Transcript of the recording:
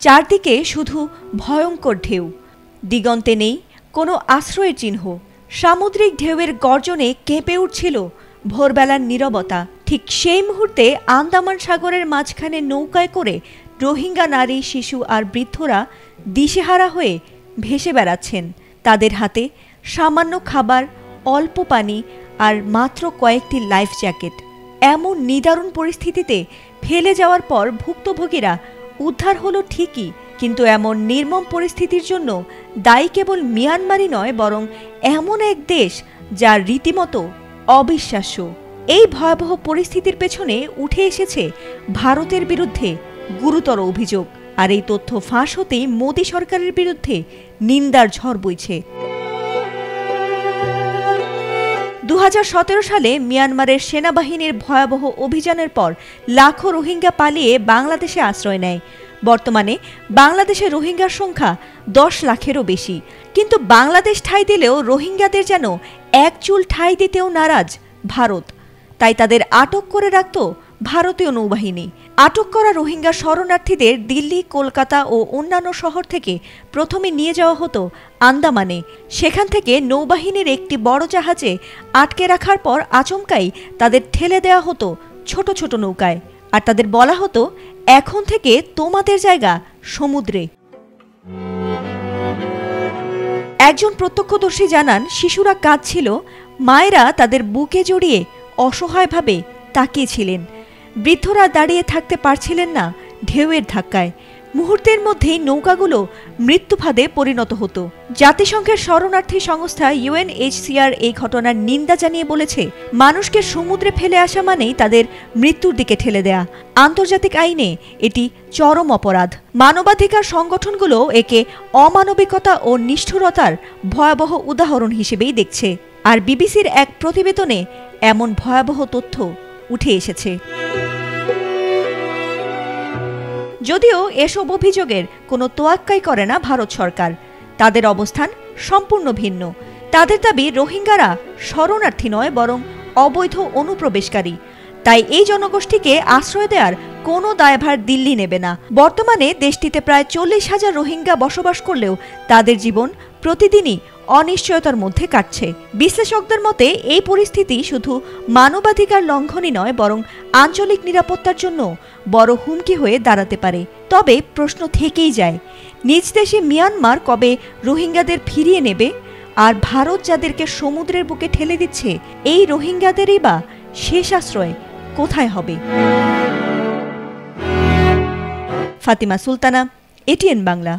চারদিকে শুধু ভয়ঙ্কর ঢেউ, দিগন্তে নেই কোনো আশ্রয়ের চিহ্ন। সামুদ্রিক ঢেউয়ের গর্জনে কেঁপে উঠছিল ভোরবেলার নীরবতা। ঠিক সেই মুহূর্তে আন্দামান সাগরের মাঝখানে নৌকায় করে রোহিঙ্গা নারী, শিশু আর বৃদ্ধরা দিশেহারা হয়ে ভেসে বেড়াচ্ছেন। তাদের হাতে সামান্য খাবার, অল্প পানি আর মাত্র কয়েকটি লাইফ জ্যাকেট। এমন নিদারুণ পরিস্থিতিতে ফেলে যাওয়ার পর ভুক্তভোগীরা উদ্ধার হলো ঠিকই, কিন্তু এমন নির্মম পরিস্থিতির জন্য দায়ী কেবল মিয়ানমারই নয়, বরং এমন এক দেশ যা রীতিমতো অবিশ্বাস্য। এই ভয়াবহ পরিস্থিতির পেছনে উঠে এসেছে ভারতের বিরুদ্ধে গুরুতর অভিযোগ, আর এই তথ্য ফাঁস হতেই মোদী সরকারের বিরুদ্ধে নিন্দার ঝড় বইছে। 2017 সালে মিয়ানমারের সেনাবাহিনীর ভয়াবহ অভিযানের পর লাখো রোহিঙ্গা পালিয়ে বাংলাদেশে আশ্রয় নেয়। বর্তমানে বাংলাদেশে রোহিঙ্গার সংখ্যা 10 লাখেরও বেশি। কিন্তু বাংলাদেশ ঠাঁই দিলেও রোহিঙ্গাদের যেন এক চুল ঠাঁই দিতেও নারাজ ভারত। তাই তাদের আটক করে রাখত ভারতীয় নৌবাহিনী। আটক করা রোহিঙ্গা শরণার্থীদের দিল্লি, কলকাতা ও অন্যান্য শহর থেকে প্রথমে নিয়ে যাওয়া হতো আন্দামানে। সেখান থেকে নৌবাহিনীর একটি বড় জাহাজে আটকে রাখার পর আচমকাই তাদের ঠেলে দেওয়া হতো ছোট ছোট নৌকায়, আর তাদের বলা হতো, এখন থেকে তোমাদের জায়গা সমুদ্রে। একজন প্রত্যক্ষদর্শী জানান, শিশুরা কাঁদছিল, মায়েরা তাদের বুকে জড়িয়ে অসহায়ভাবে তাকিয়েছিলেন। বৃদ্ধরা দাঁড়িয়ে থাকতে পারছিলেন না ঢেউয়ের ধাক্কায়। মুহূর্তের মধ্যেই নৌকাগুলো মৃত্যুফাঁদে পরিণত হতো। জাতিসংঘের শরণার্থী সংস্থা UNHCR এই ঘটনার নিন্দা জানিয়ে বলেছে, মানুষকে সমুদ্রে ফেলে আসা মানেই তাদের মৃত্যুর দিকে ঠেলে দেয়া। আন্তর্জাতিক আইনে এটি চরম অপরাধ। মানবাধিকার সংগঠনগুলো একে অমানবিকতা ও নিষ্ঠুরতার ভয়াবহ উদাহরণ হিসেবেই দেখছে। আর বিবিসির এক প্রতিবেদনে এমন ভয়াবহ তথ্য উঠে এসেছে। যদিও এসব অভিযোগের কোনো তোয়াক্কাই করে না ভারত সরকার। তাদের অবস্থান সম্পূর্ণ ভিন্ন। তাদের দাবি, রোহিঙ্গারা শরণার্থী নয়, বরং অবৈধ অনুপ্রবেশকারী। তাই এই জনগোষ্ঠীকে আশ্রয় দেওয়ার কোনো দায়ভার দিল্লি নেবে না। বর্তমানে দেশটিতে প্রায় 40,000 রোহিঙ্গা বসবাস করলেও তাদের জীবন প্রতিদিনই অনিশ্চয়তার মধ্যে কাটছে। বিশ্লেষকদের মতে এই পরিস্থিতি শুধু মানবাধিকার লঙ্ঘনই নয়, বরং আঞ্চলিক নিরাপত্তার জন্য বড় হুমকি হয়ে দাঁড়াতে পারে। তবে প্রশ্ন থেকেই যায়, নিজ দেশে মিয়ানমার কবে রোহিঙ্গাদের ফিরিয়ে নেবে? আর ভারত যাদেরকে সমুদ্রের বুকে ঠেলে দিচ্ছে, এই রোহিঙ্গাদেরই বা শেষ আশ্রয় কোথায় হবে? ফাতিমা সুলতানা, ATN বাংলা।